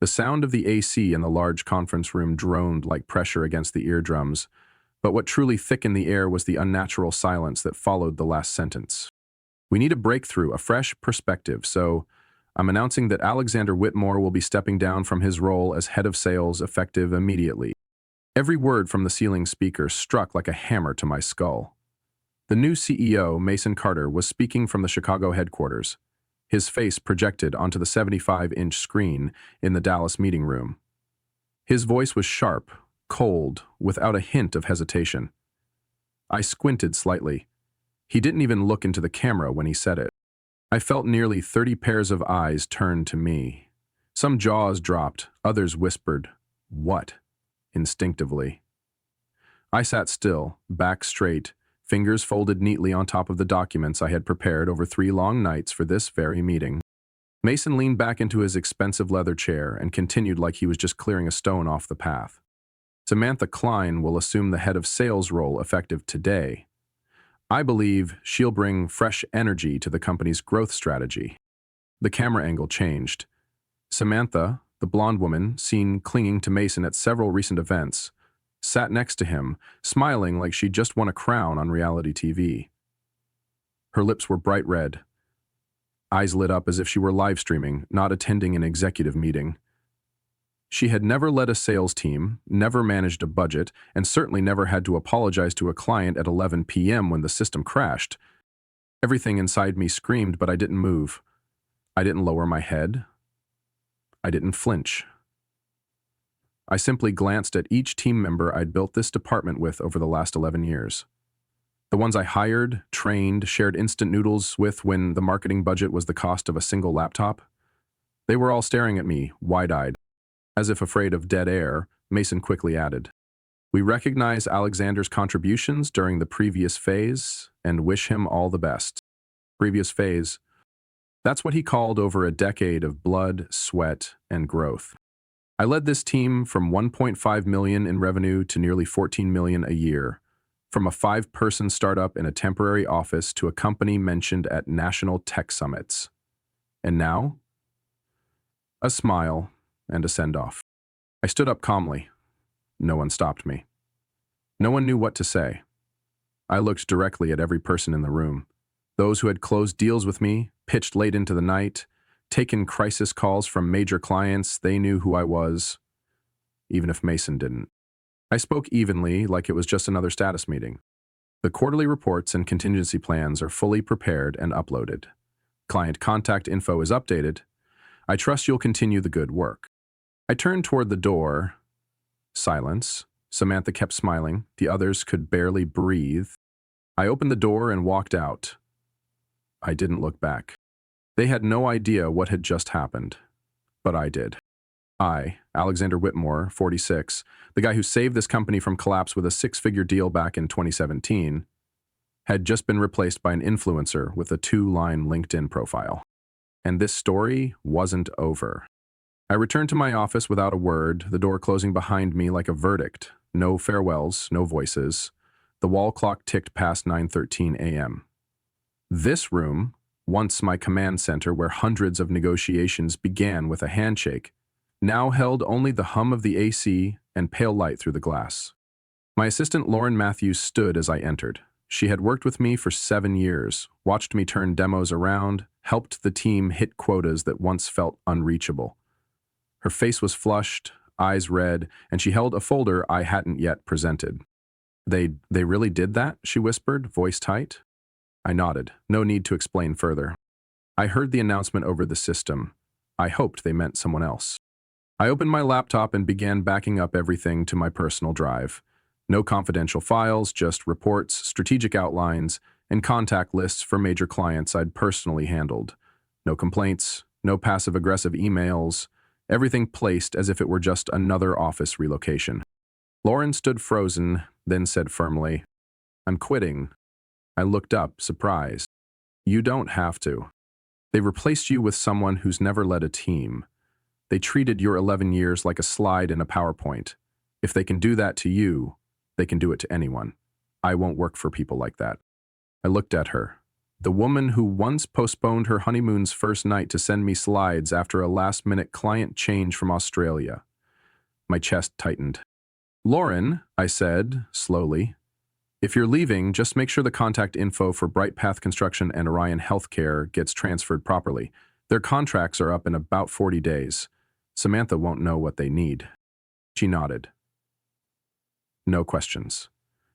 The sound of the AC in the large conference room droned like pressure against the eardrums, but what truly thickened the air was the unnatural silence that followed the last sentence. We need a breakthrough, a fresh perspective, so I'm announcing that Alexander Whitmore will be stepping down from his role as head of sales effective immediately. Every word from the ceiling speaker struck like a hammer to my skull. The new CEO, Mason Carter, was speaking from the Chicago headquarters, his face projected onto the 75-inch screen in the Dallas meeting room. His voice was sharp, cold, without a hint of hesitation. I squinted slightly. He didn't even look into the camera when he said it. I felt nearly 30 pairs of eyes turn to me. Some jaws dropped, others whispered, "What?" instinctively. I sat still, back straight, fingers folded neatly on top of the documents I had prepared over 3 long nights for this very meeting. Mason leaned back into his expensive leather chair and continued like he was just clearing a stone off the path. Samantha Klein will assume the head of sales role effective today. I believe she'll bring fresh energy to the company's growth strategy. The camera angle changed. Samantha, the blonde woman, seen clinging to Mason at several recent events, sat next to him, smiling like she'd just won a crown on reality TV. Her lips were bright red. Eyes lit up as if she were live streaming, not attending an executive meeting. She had never led a sales team, never managed a budget, and certainly never had to apologize to a client at 11 p.m. when the system crashed. Everything inside me screamed, but I didn't move. I didn't lower my head. I didn't flinch. I simply glanced at each team member I'd built this department with over the last 11 years. The ones I hired, trained, shared instant noodles with when the marketing budget was the cost of a single laptop. They were all staring at me, wide-eyed. As if afraid of dead air, Mason quickly added, "We recognize Alexander's contributions during the previous phase and wish him all the best." Previous phase. That's what he called over a decade of blood, sweat, and growth. I led this team from 1.5 million in revenue to nearly 14 million a year, from a 5-person startup in a temporary office to a company mentioned at national tech summits. And now? A smile and a send-off. I stood up calmly. No one stopped me. No one knew what to say. I looked directly at every person in the room. Those who had closed deals with me, pitched late into the night, taken crisis calls from major clients, they knew who I was, even if Mason didn't. I spoke evenly, like it was just another status meeting. The quarterly reports and contingency plans are fully prepared and uploaded. Client contact info is updated. I trust you'll continue the good work. I turned toward the door. Silence. Samantha kept smiling. The others could barely breathe. I opened the door and walked out. I didn't look back. They had no idea what had just happened, but I did. I, Alexander Whitmore, 46, the guy who saved this company from collapse with a 6-figure deal back in 2017, had just been replaced by an influencer with a 2-line LinkedIn profile. And this story wasn't over. I returned to my office without a word, the door closing behind me like a verdict. No farewells, no voices. The wall clock ticked past 9:13 a.m. This room, once my command center where hundreds of negotiations began with a handshake, now held only the hum of the AC and pale light through the glass. My assistant Lauren Matthews stood as I entered. She had worked with me for 7 years, watched me turn demos around, helped the team hit quotas that once felt unreachable. Her face was flushed, eyes red, and she held a folder I hadn't yet presented. They really did that?" she whispered, voice tight. I nodded. No need to explain further. I heard the announcement over the system. I hoped they meant someone else. I opened my laptop and began backing up everything to my personal drive. No confidential files, just reports, strategic outlines, and contact lists for major clients I'd personally handled. No complaints, no passive-aggressive emails, everything placed as if it were just another office relocation. Lauren stood frozen, then said firmly, "I'm quitting." I looked up, surprised. "You don't have to. They replaced you with someone who's never led a team. They treated your 11 years like a slide in a PowerPoint. If they can do that to you, they can do it to anyone. I won't work for people like that." I looked at her. The woman who once postponed her honeymoon's first night to send me slides after a last-minute client change from Australia. My chest tightened. "Lauren," I said, slowly, "if you're leaving, just make sure the contact info for Bright Path Construction and Orion Healthcare gets transferred properly. Their contracts are up in about 40 days. Samantha won't know what they need." She nodded. No questions.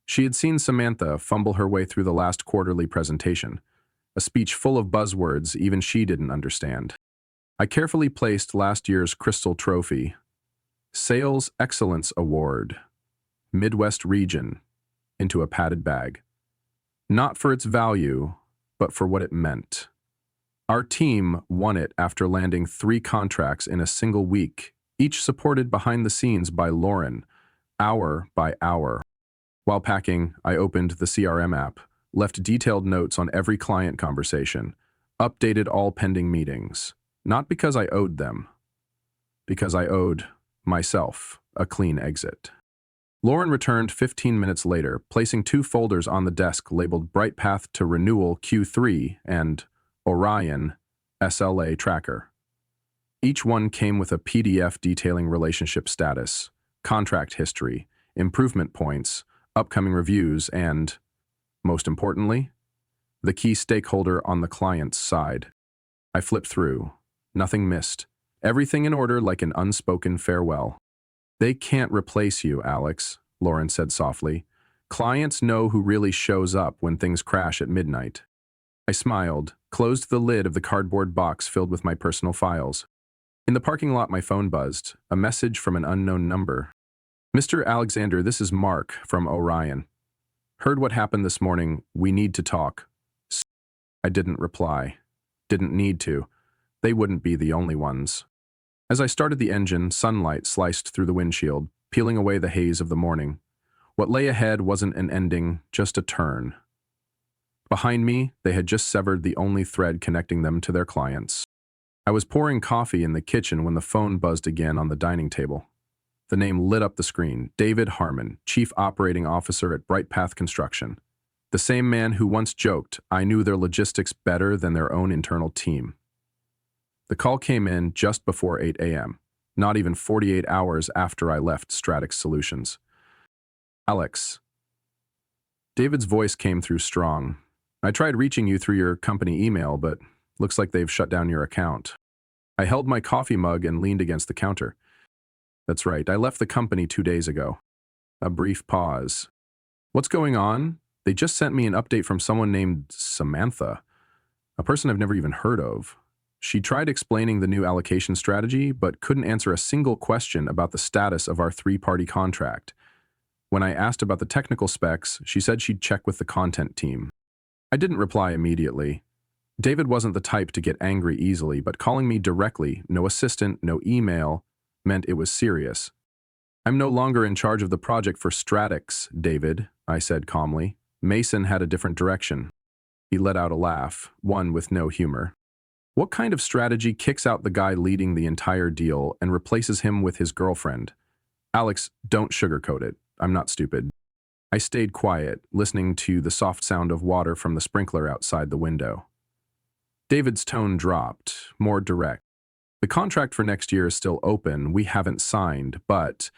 She had seen Samantha fumble her way through the last quarterly presentation, a speech full of buzzwords even she didn't understand. I carefully placed last year's Crystal Trophy, Sales Excellence Award, Midwest Region, into a padded bag. Not for its value, but for what it meant. Our team won it after landing 3 contracts in a single week, each supported behind the scenes by Lauren, hour by hour. While packing, I opened the CRM app, left detailed notes on every client conversation, updated all pending meetings, not because I owed them, because I owed myself a clean exit. Lauren returned 15 minutes later, placing 2 folders on the desk labeled Bright Path to Renewal Q3 and Orion SLA Tracker. Each one came with a PDF detailing relationship status, contract history, improvement points, upcoming reviews, and, most importantly, the key stakeholder on the client's side. I flipped through. Nothing missed. Everything in order like an unspoken farewell. "They can't replace you, Alex," Lauren said softly. "Clients know who really shows up when things crash at midnight." I smiled, closed the lid of the cardboard box filled with my personal files. In the parking lot, my phone buzzed, a message from an unknown number. "Mr. Alexander, this is Mark from Orion. Heard what happened this morning. We need to talk." I didn't reply. Didn't need to. They wouldn't be the only ones. As I started the engine, sunlight sliced through the windshield, peeling away the haze of the morning. What lay ahead wasn't an ending, just a turn. Behind me, they had just severed the only thread connecting them to their clients. I was pouring coffee in the kitchen when the phone buzzed again on the dining table. The name lit up the screen: David Harmon, Chief Operating Officer at Bright Path Construction. The same man who once joked, "I knew their logistics better than their own internal team." The call came in just before 8 a.m., not even 48 hours after I left Stratix Solutions. "Alex." David's voice came through strong. "I tried reaching you through your company email, but looks like they've shut down your account." I held my coffee mug and leaned against the counter. "That's right, I left the company 2 days ago." A brief pause. "What's going on?" "They just sent me an update from someone named Samantha, a person I've never even heard of. She tried explaining the new allocation strategy, but couldn't answer a single question about the status of our 3-party contract. When I asked about the technical specs, she said she'd check with the content team." I didn't reply immediately. David wasn't the type to get angry easily, but calling me directly, no assistant, no email, meant it was serious. "I'm no longer in charge of the project for Stratix, David," I said calmly. "Mason had a different direction." He let out a laugh, one with no humor. "What kind of strategy kicks out the guy leading the entire deal and replaces him with his girlfriend? Alex, don't sugarcoat it. I'm not stupid." I stayed quiet, listening to the soft sound of water from the sprinkler outside the window. David's tone dropped, more direct. "The contract for next year is still open. We haven't signed, but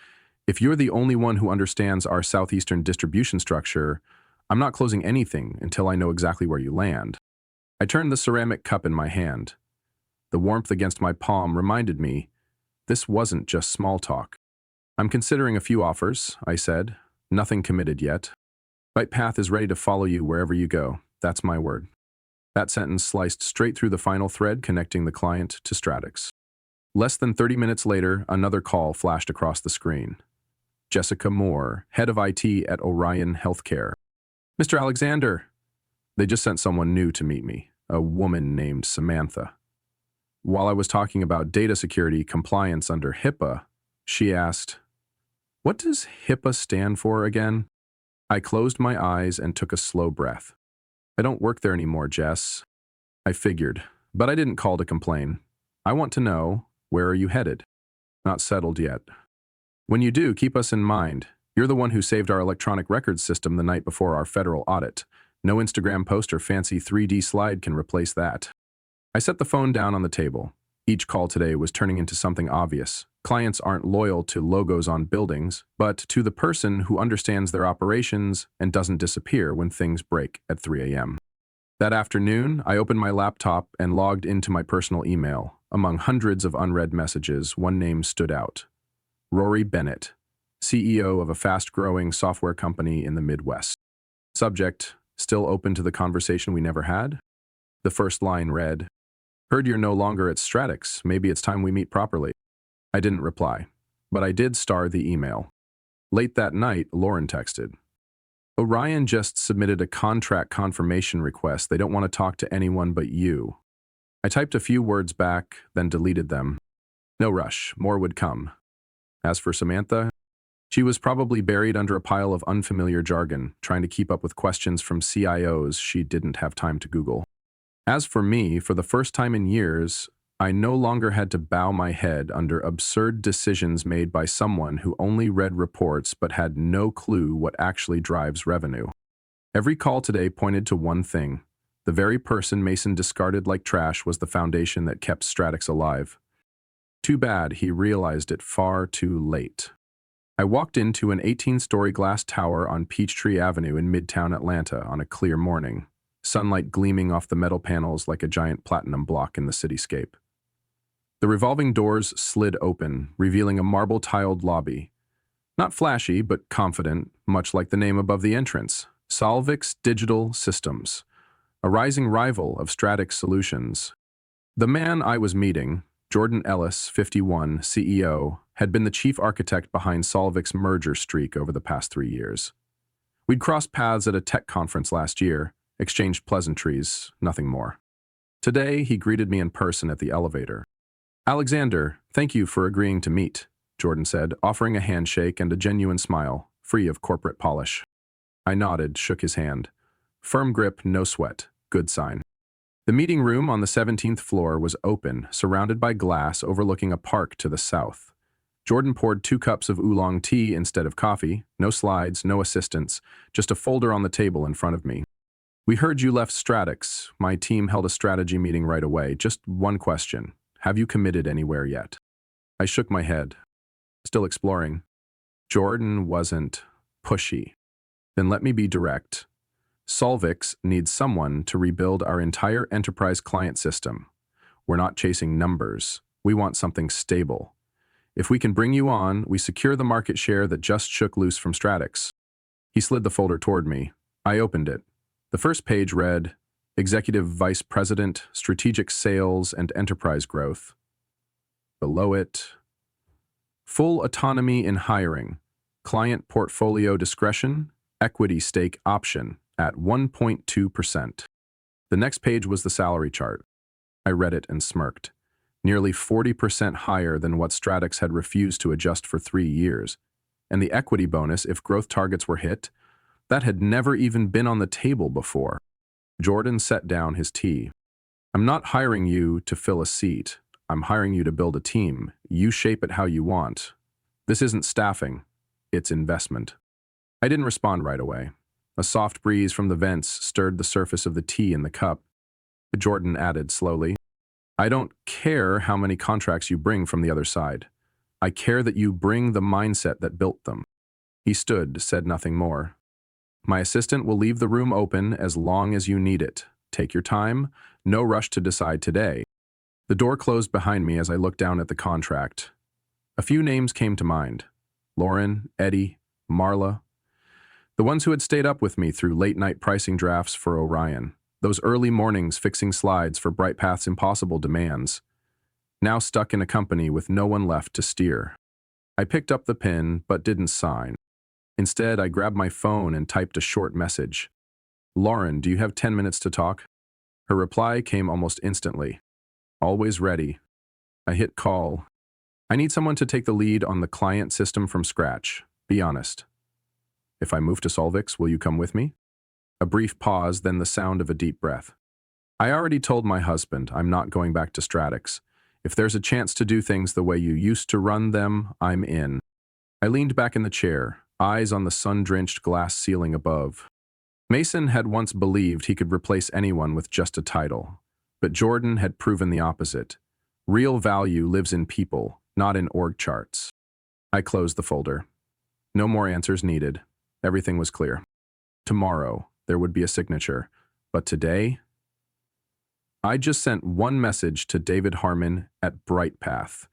if you're the only one who understands our southeastern distribution structure, I'm not closing anything until I know exactly where you land." I turned the ceramic cup in my hand. The warmth against my palm reminded me this wasn't just small talk. "I'm considering a few offers," I said. "Nothing committed yet. Bright Path is ready to follow you wherever you go. That's my word." That sentence sliced straight through the final thread connecting the client to Stratix. Less than 30 minutes later, another call flashed across the screen. Jessica Moore, head of IT at Orion Healthcare. "Mr. Alexander." They just sent someone new to meet me, a woman named Samantha. While I was talking about data security compliance under HIPAA, she asked, "What does HIPAA stand for again?" I closed my eyes and took a slow breath. "I don't work there anymore, Jess." I figured, but I didn't call to complain. "I want to know, where are you headed?" "Not settled yet." "When you do, keep us in mind. You're the one who saved our electronic records system the night before our federal audit. No Instagram post or fancy 3D slide can replace that. I set the phone down on the table. Each call today was turning into something obvious. Clients aren't loyal to logos on buildings, but to the person who understands their operations and doesn't disappear when things break at 3 a.m. That afternoon, I opened my laptop and logged into my personal email. Among hundreds of unread messages, one name stood out. Rory Bennett, CEO of a fast-growing software company in the Midwest. Subject, still open to the conversation we never had? The first line read, "Heard you're no longer at Stratix. Maybe it's time we meet properly." I didn't reply, but I did star the email. Late that night, Lauren texted, "Orion just submitted a contract confirmation request. They don't want to talk to anyone but you." I typed a few words back, then deleted them. No rush, more would come. As for Samantha, she was probably buried under a pile of unfamiliar jargon, trying to keep up with questions from CIOs she didn't have time to Google. As for me, for the first time in years, I no longer had to bow my head under absurd decisions made by someone who only read reports but had no clue what actually drives revenue. Every call today pointed to one thing. The very person Mason discarded like trash was the foundation that kept Stratix alive. Too bad he realized it far too late. I walked into an 18-story glass tower on Peachtree Avenue in Midtown Atlanta on a clear morning, sunlight gleaming off the metal panels like a giant platinum block in the cityscape. The revolving doors slid open, revealing a marble-tiled lobby. Not flashy, but confident, much like the name above the entrance, Solvix Digital Systems, a rising rival of Stratix Solutions. The man I was meeting, Jordan Ellis, 51, CEO, had been the chief architect behind Solvix's merger streak over the past 3 years. We'd crossed paths at a tech conference last year, exchanged pleasantries, nothing more. Today, he greeted me in person at the elevator. "Alexander, thank you for agreeing to meet," Jordan said, offering a handshake and a genuine smile, free of corporate polish. I nodded, shook his hand. Firm grip, no sweat. Good sign. The meeting room on the 17th floor was open, surrounded by glass overlooking a park to the south. Jordan poured 2 cups of oolong tea instead of coffee, no slides, no assistants, just a folder on the table in front of me. "We heard you left Stratix. My team held a strategy meeting right away. Just one question. Have you committed anywhere yet?" I shook my head. Still exploring. Jordan wasn't pushy. Then let me be direct. Solvix needs someone to rebuild our entire enterprise client system. We're not chasing numbers. We want something stable. If we can bring you on, we secure the market share that just shook loose from Stratix. He slid the folder toward me. I opened it. The first page read, Executive Vice President, Strategic Sales and Enterprise Growth. Below it, full autonomy in hiring, client portfolio discretion, equity stake option at 1.2%. The next page was the salary chart. I read it and smirked. Nearly 40% higher than what Stratix had refused to adjust for 3 years. And the equity bonus, if growth targets were hit, that had never even been on the table before. Jordan set down his tea. "I'm not hiring you to fill a seat. I'm hiring you to build a team. You shape it how you want. This isn't staffing. It's investment." I didn't respond right away. A soft breeze from the vents stirred the surface of the tea in the cup. Jordan added slowly, "I don't care how many contracts you bring from the other side. I care that you bring the mindset that built them." He stood, said nothing more. "My assistant will leave the room open as long as you need it. Take your time. No rush to decide today." The door closed behind me as I looked down at the contract. A few names came to mind. Lauren, Eddie, Marla. The ones who had stayed up with me through late-night pricing drafts for Orion. Those early mornings fixing slides for BrightPath's impossible demands. Now stuck in a company with no one left to steer. I picked up the pen, but didn't sign. Instead, I grabbed my phone and typed a short message. "Lauren, do you have 10 minutes to talk?" Her reply came almost instantly. "Always ready." I hit call. "I need someone to take the lead on the client system from scratch. Be honest. If I move to Solvix, will you come with me?" A brief pause, then the sound of a deep breath. "I already told my husband I'm not going back to Stratix. If there's a chance to do things the way you used to run them, I'm in." I leaned back in the chair, eyes on the sun-drenched glass ceiling above. Mason had once believed he could replace anyone with just a title, but Jordan had proven the opposite. Real value lives in people, not in org charts. I closed the folder. No more answers needed. Everything was clear. Tomorrow, there would be a signature. But today, I just sent one message to David Harmon at BrightPath.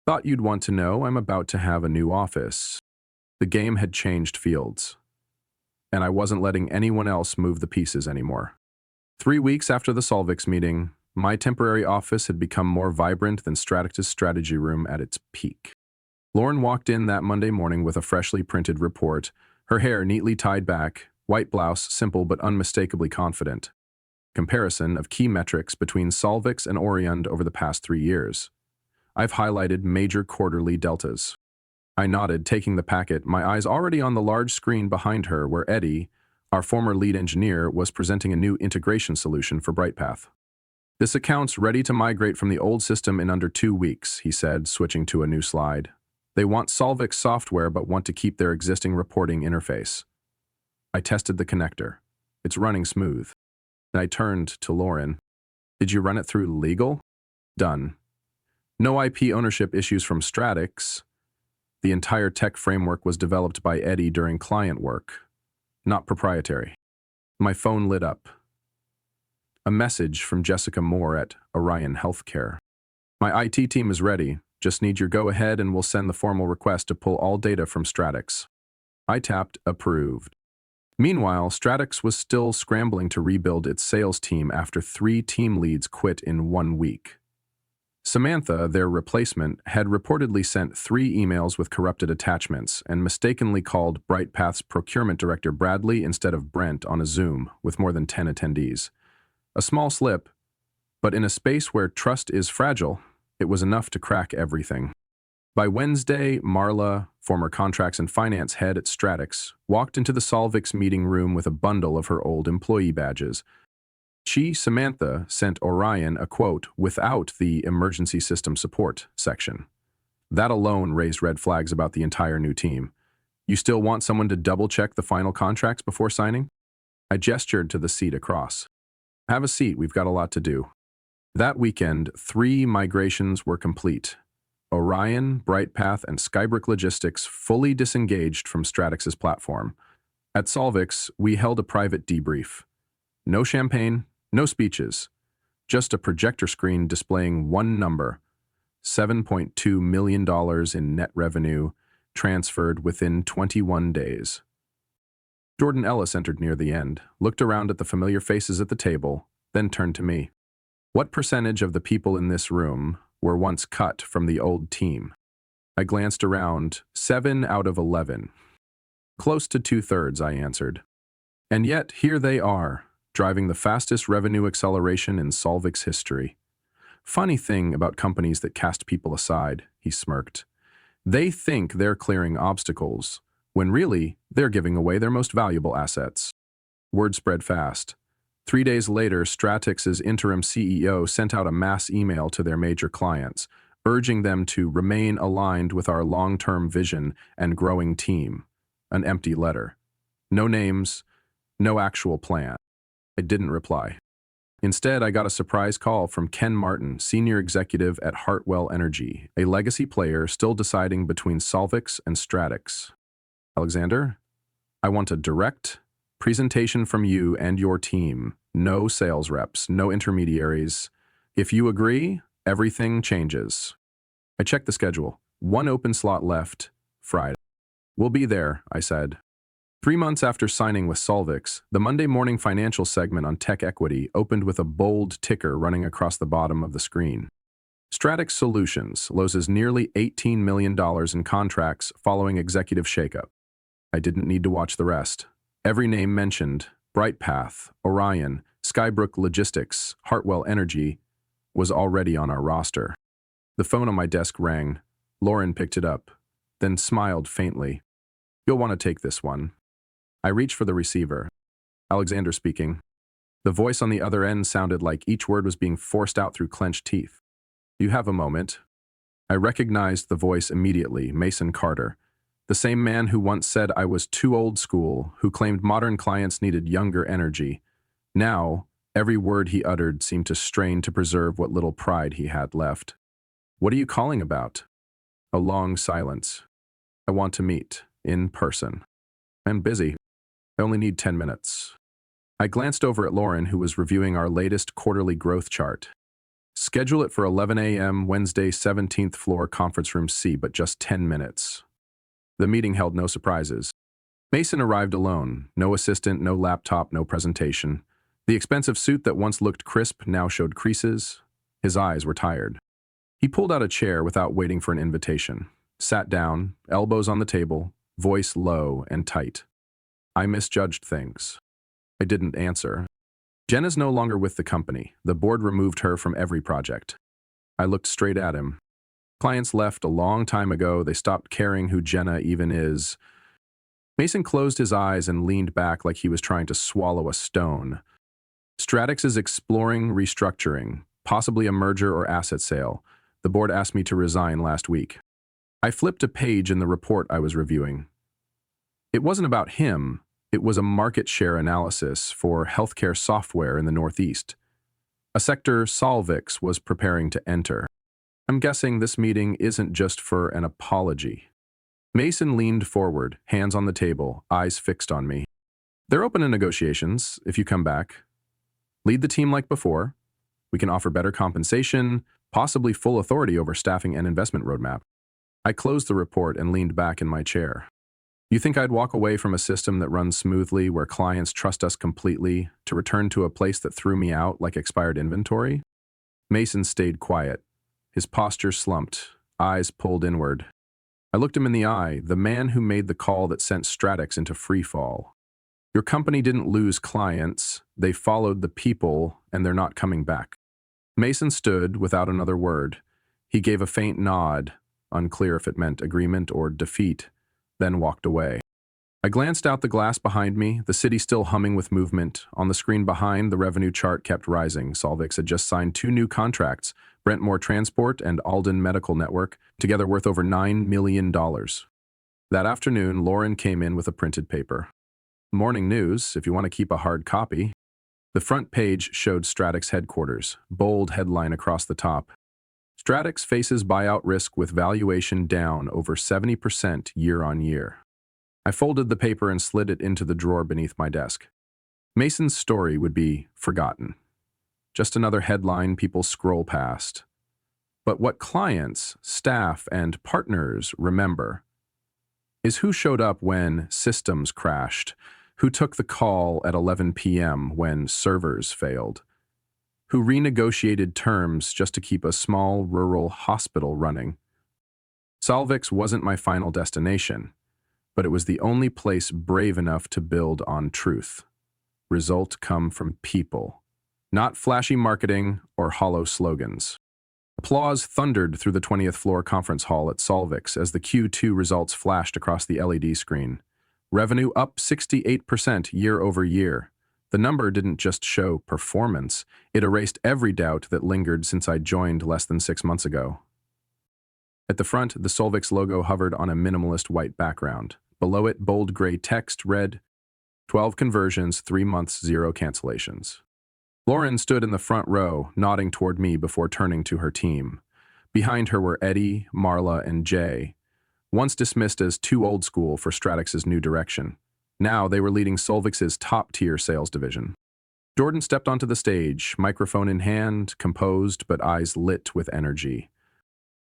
Thought you'd want to know I'm about to have a new office. The game had changed fields, and I wasn't letting anyone else move the pieces anymore. 3 weeks after the Solvix meeting, my temporary office had become more vibrant than Stratix's strategy room at its peak. Lauren walked in that Monday morning with a freshly printed report, her hair neatly tied back, white blouse simple but unmistakably confident. Comparison of key metrics between Solvix and Oriund over the past 3 years. I've highlighted major quarterly deltas. I nodded, taking the packet, my eyes already on the large screen behind her where Eddie, our former lead engineer, was presenting a new integration solution for BrightPath. This account's ready to migrate from the old system in under 2 weeks, he said, switching to a new slide. They want Solvix software but want to keep their existing reporting interface. I tested the connector. It's running smooth. I turned to Lauren. Did you run it through legal? Done. No IP ownership issues from Stratix. The entire tech framework was developed by Eddie during client work, not proprietary. My phone lit up. A message from Jessica Moore at Orion Healthcare. My IT team is ready. Just need your go-ahead and we'll send the formal request to pull all data from Stratix. I tapped approved. Meanwhile, Stratix was still scrambling to rebuild its sales team after 3 team leads quit in 1 week. Samantha, their replacement, had reportedly sent 3 emails with corrupted attachments and mistakenly called BrightPath's procurement director Bradley instead of Brent on a Zoom with more than 10 attendees. A small slip, but in a space where trust is fragile, it was enough to crack everything. By Wednesday, Marla, former contracts and finance head at Stratix, walked into the Solvix meeting room with a bundle of her old employee badges. She, Samantha, sent Orion a quote without the emergency system support section. That alone raised red flags about the entire new team. You still want someone to double-check the final contracts before signing? I gestured to the seat across. Have a seat, we've got a lot to do. That weekend, 3 migrations were complete. Orion, BrightPath, and Skybrick Logistics fully disengaged from Stratix's platform. At Solvix, we held a private debrief. No champagne, no speeches, just a projector screen displaying one number, $7.2 million in net revenue, transferred within 21 days. Jordan Ellis entered near the end, looked around at the familiar faces at the table, then turned to me. What percentage of the people in this room were once cut from the old team? I glanced around. 7 out of 11. Close to 2/3, I answered. And yet, here they are, driving the fastest revenue acceleration in Solvix history. Funny thing about companies that cast people aside, he smirked. They think they're clearing obstacles, when really, they're giving away their most valuable assets. Word spread fast. 3 days later, Stratix's interim CEO sent out a mass email to their major clients, urging them to remain aligned with our long-term vision and growing team. An empty letter. No names, no actual plan. I didn't reply. Instead, I got a surprise call from Ken Martin, senior executive at Hartwell Energy, a legacy player still deciding between Solvix and Stratix. Alexander, I want a direct presentation from you and your team. No sales reps, no intermediaries. If you agree, everything changes. I checked the schedule. 1 open slot left, Friday. We'll be there, I said. 3 months after signing with Solvix, the Monday morning financial segment on Tech Equity opened with a bold ticker running across the bottom of the screen. Stratix Solutions loses nearly $18 million in contracts following executive shakeup. I didn't need to watch the rest. Every name mentioned, BrightPath, Orion, Skybrook Logistics, Hartwell Energy, was already on our roster. The phone on my desk rang. Lauren picked it up, then smiled faintly. You'll want to take this one. I reached for the receiver. Alexander speaking. The voice on the other end sounded like each word was being forced out through clenched teeth. You have a moment. I recognized the voice immediately, Mason Carter. The same man who once said I was too old school, who claimed modern clients needed younger energy. Now, every word he uttered seemed to strain to preserve what little pride he had left. "What are you calling about?" A long silence. "I want to meet, in person. I'm busy. I only need 10 minutes. I glanced over at Lauren, who was reviewing our latest quarterly growth chart. "Schedule it for 11 a.m. Wednesday, 17th floor, conference room C, but just 10 minutes. The meeting held no surprises. Mason arrived alone. No assistant, no laptop, no presentation. The expensive suit that once looked crisp now showed creases. His eyes were tired. He pulled out a chair without waiting for an invitation. Sat down, elbows on the table, voice low and tight. "I misjudged things." I didn't answer. "Jenna's no longer with the company. The board removed her from every project." I looked straight at him. "Clients left a long time ago. They stopped caring who Jenna even is." Mason closed his eyes and leaned back like he was trying to swallow a stone. "Stratix is exploring restructuring, possibly a merger or asset sale. The board asked me to resign last week." I flipped a page in the report I was reviewing. It wasn't about him. It was a market share analysis for healthcare software in the Northeast. A sector Solvix was preparing to enter. I'm guessing this meeting isn't just for an apology. Mason leaned forward, hands on the table, eyes fixed on me. "They're open to negotiations if you come back. Lead the team like before. We can offer better compensation, possibly full authority over staffing and investment roadmap." I closed the report and leaned back in my chair. You think I'd walk away from a system that runs smoothly, where clients trust us completely, to return to a place that threw me out like expired inventory? Mason stayed quiet. His posture slumped, eyes pulled inward. I looked him in the eye, the man who made the call that sent Stratix into free fall. "Your company didn't lose clients. They followed the people, and they're not coming back." Mason stood without another word. He gave a faint nod, unclear if it meant agreement or defeat, then walked away. I glanced out the glass behind me, the city still humming with movement. On the screen behind, the revenue chart kept rising. Solvix had just signed 2 new contracts, Brentmore Transport and Alden Medical Network, together worth over $9 million. That afternoon, Lauren came in with a printed paper. "Morning news, if you want to keep a hard copy." The front page showed Stratix headquarters, bold headline across the top. "Stratix faces buyout risk with valuation down over 70% year on year." I folded the paper and slid it into the drawer beneath my desk. Mason's story would be forgotten. Just another headline people scroll past. But what clients, staff, and partners remember is who showed up when systems crashed, who took the call at 11 p.m. when servers failed, who renegotiated terms just to keep a small rural hospital running. Solvix wasn't my final destination, but it was the only place brave enough to build on truth. Results come from people, not flashy marketing or hollow slogans. Applause thundered through the 20th floor conference hall at Solvix as the Q2 results flashed across the LED screen. Revenue up 68% year over year. The number didn't just show performance, it erased every doubt that lingered since I joined less than 6 months ago. At the front, the Solvix logo hovered on a minimalist white background. Below it, bold gray text read, 12 conversions, 3 months, 0 cancellations. Lauren stood in the front row, nodding toward me before turning to her team. Behind her were Eddie, Marla, and Jay, once dismissed as too old school for Stratix's new direction. Now they were leading Solvix's top-tier sales division. Jordan stepped onto the stage, microphone in hand, composed but eyes lit with energy.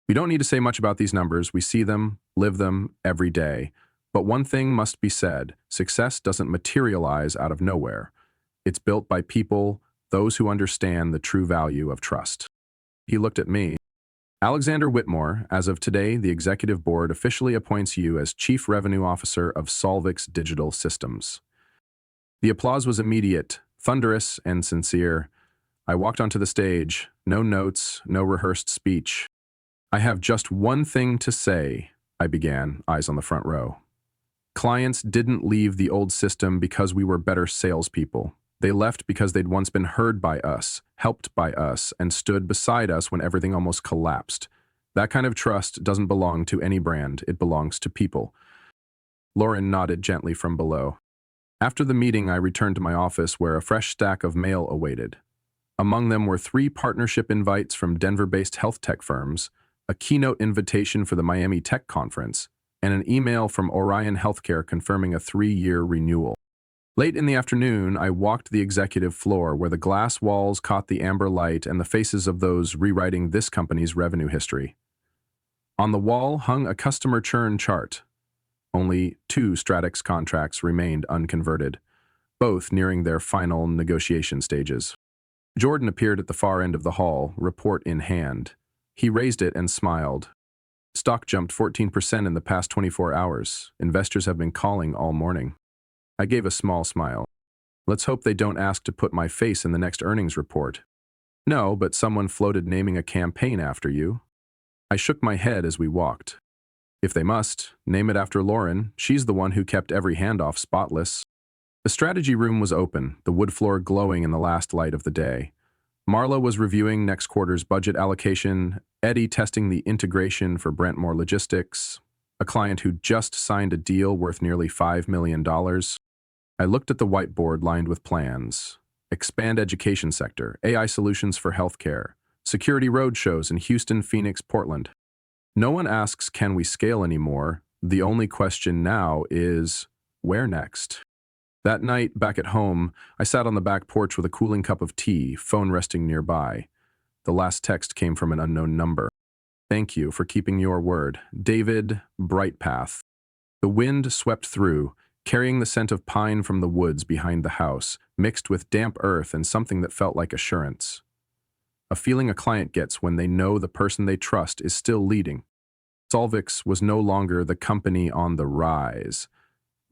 "We don't need to say much about these numbers. We see them, live them, every day. But one thing must be said. Success doesn't materialize out of nowhere. It's built by people, those who understand the true value of trust." He looked at me. "Alexander Whitmore, as of today, the executive board officially appoints you as Chief Revenue Officer of Solvix Digital Systems." The applause was immediate, thunderous, and sincere. I walked onto the stage, no notes, no rehearsed speech. "I have just one thing to say," I began, eyes on the front row. "Clients didn't leave the old system because we were better salespeople. They left because they'd once been heard by us, helped by us, and stood beside us when everything almost collapsed. That kind of trust doesn't belong to any brand, it belongs to people. Lauren nodded gently from below. After the meeting, I returned to my office where a fresh stack of mail awaited. Among them were 3 partnership invites from Denver-based health tech firms, a keynote invitation for the Miami Tech Conference, and an email from Orion Healthcare confirming a 3-year renewal. Late in the afternoon, I walked the executive floor where the glass walls caught the amber light and the faces of those rewriting this company's revenue history. On the wall hung a customer churn chart. Only 2 Stratix contracts remained unconverted, both nearing their final negotiation stages. Jordan appeared at the far end of the hall, report in hand. He raised it and smiled. Stock jumped 14% in the past 24 hours. Investors have been calling all morning. I gave a small smile. Let's hope they don't ask to put my face in the next earnings report. No, but someone floated naming a campaign after you. I shook my head as we walked. If they must, name it after Lauren. She's the one who kept every handoff spotless. The strategy room was open, the wood floor glowing in the last light of the day. Marla was reviewing next quarter's budget allocation, Eddie testing the integration for Brentmore Logistics, a client who just signed a deal worth nearly $5 million. I looked at the whiteboard lined with plans. Expand education sector, AI solutions for healthcare, security roadshows in Houston, Phoenix, Portland. No one asks, can we scale anymore? The only question now is, where next? That night, back at home, I sat on the back porch with a cooling cup of tea, phone resting nearby. The last text came from an unknown number. Thank you for keeping your word. David Brightpath. The wind swept through, carrying the scent of pine from the woods behind the house, mixed with damp earth and something that felt like assurance. A feeling a client gets when they know the person they trust is still leading. Solvix was no longer the company on the rise.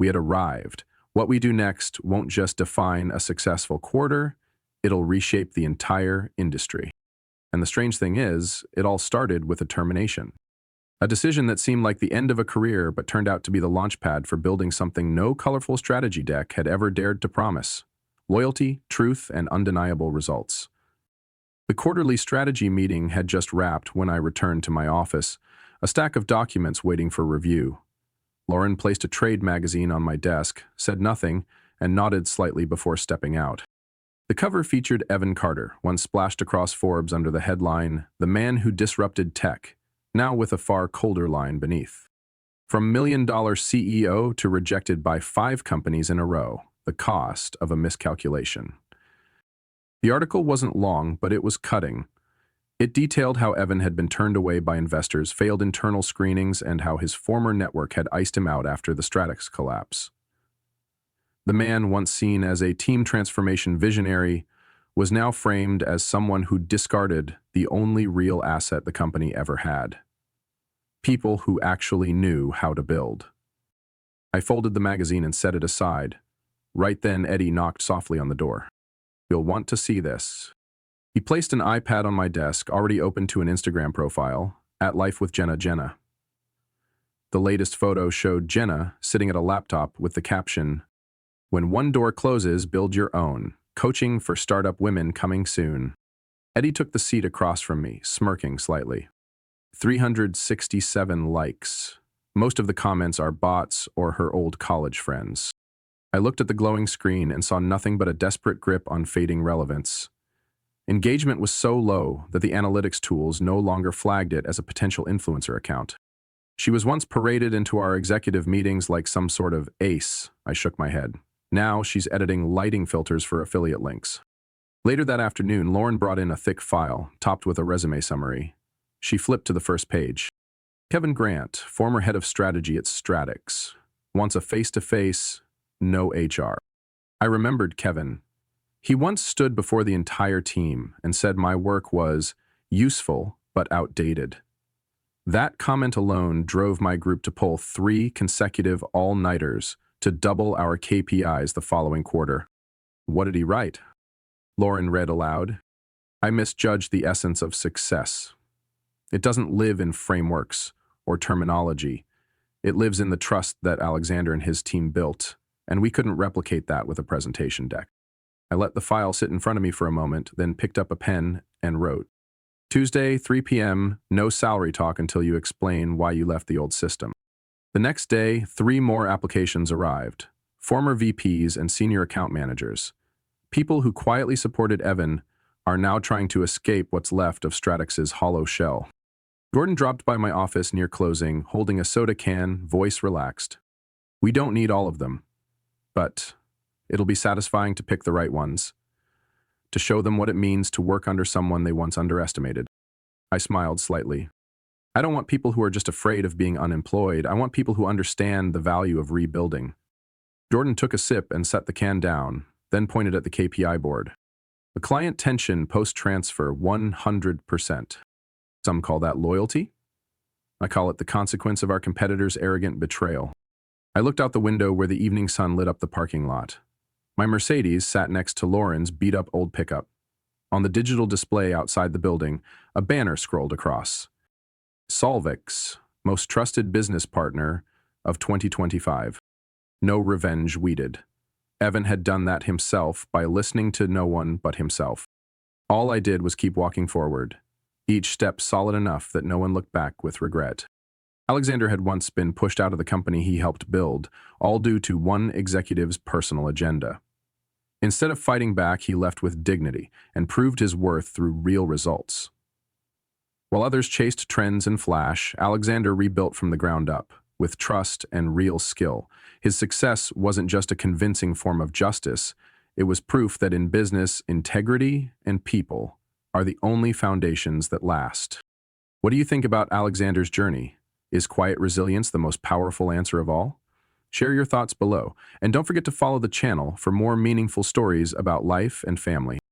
We had arrived. What we do next won't just define a successful quarter, it'll reshape the entire industry. And the strange thing is, it all started with a termination. A decision that seemed like the end of a career but turned out to be the launchpad for building something no colorful strategy deck had ever dared to promise: loyalty, truth, and undeniable results. The quarterly strategy meeting had just wrapped when I returned to my office, a stack of documents waiting for review. Lauren placed a trade magazine on my desk, said nothing, and nodded slightly before stepping out. The cover featured Evan Carter, once splashed across Forbes under the headline, "The Man Who Disrupted Tech," now with a far colder line beneath. From million-dollar CEO to rejected by 5 companies in a row, the cost of a miscalculation. The article wasn't long, but it was cutting. It detailed how Evan had been turned away by investors, failed internal screenings, and how his former network had iced him out after the Stratix collapse. The man, once seen as a team transformation visionary, was now framed as someone who discarded the only real asset the company ever had: people who actually knew how to build. I folded the magazine and set it aside. Right then, Eddie knocked softly on the door. "You'll want to see this." He placed an iPad on my desk, already open to an Instagram profile, at Life with Jenna. The latest photo showed Jenna sitting at a laptop with the caption, "When one door closes, build your own. Coaching for startup women coming soon." Eddie took the seat across from me, smirking slightly. 367 likes. Most of the comments are bots or her old college friends. I looked at the glowing screen and saw nothing but a desperate grip on fading relevance. Engagement was so low that the analytics tools no longer flagged it as a potential influencer account. She was once paraded into our executive meetings like some sort of ace. I shook my head. Now she's editing lighting filters for affiliate links. Later that afternoon, Lauren brought in a thick file, topped with a resume summary. She flipped to the first page. Kevin Grant, former head of strategy at Stratix, wants a face-to-face, no HR. I remembered Kevin. He once stood before the entire team and said my work was useful but outdated. That comment alone drove my group to pull 3 consecutive all-nighters to double our KPIs the following quarter. What did he write? Lauren read aloud. I misjudged the essence of success. It doesn't live in frameworks or terminology. It lives in the trust that Alexander and his team built, and we couldn't replicate that with a presentation deck. I let the file sit in front of me for a moment, then picked up a pen and wrote, Tuesday, 3 p.m., no salary talk until you explain why you left the old system. The next day, 3 more applications arrived. Former VPs and senior account managers. People who quietly supported Evan are now trying to escape what's left of Stratix's hollow shell. Gordon dropped by my office near closing, holding a soda can, voice relaxed. We don't need all of them, but it'll be satisfying to pick the right ones, to show them what it means to work under someone they once underestimated. I smiled slightly. I don't want people who are just afraid of being unemployed. I want people who understand the value of rebuilding. Jordan took a sip and set the can down, then pointed at the KPI board. The client tension post-transfer 100%. Some call that loyalty. I call it the consequence of our competitors' arrogant betrayal. I looked out the window where the evening sun lit up the parking lot. My Mercedes sat next to Lauren's beat-up old pickup. On the digital display outside the building, a banner scrolled across. Solvix, most trusted business partner of 2025. No revenge weeded. Evan had done that himself by listening to no one but himself. All I did was keep walking forward, each step solid enough that no one looked back with regret. Alexander had once been pushed out of the company he helped build, all due to one executive's personal agenda. Instead of fighting back, he left with dignity and proved his worth through real results. While others chased trends and flash, Alexander rebuilt from the ground up, with trust and real skill. His success wasn't just a convincing form of justice, it was proof that in business, integrity and people are the only foundations that last. What do you think about Alexander's journey? Is quiet resilience the most powerful answer of all? Share your thoughts below, and don't forget to follow the channel for more meaningful stories about life and family.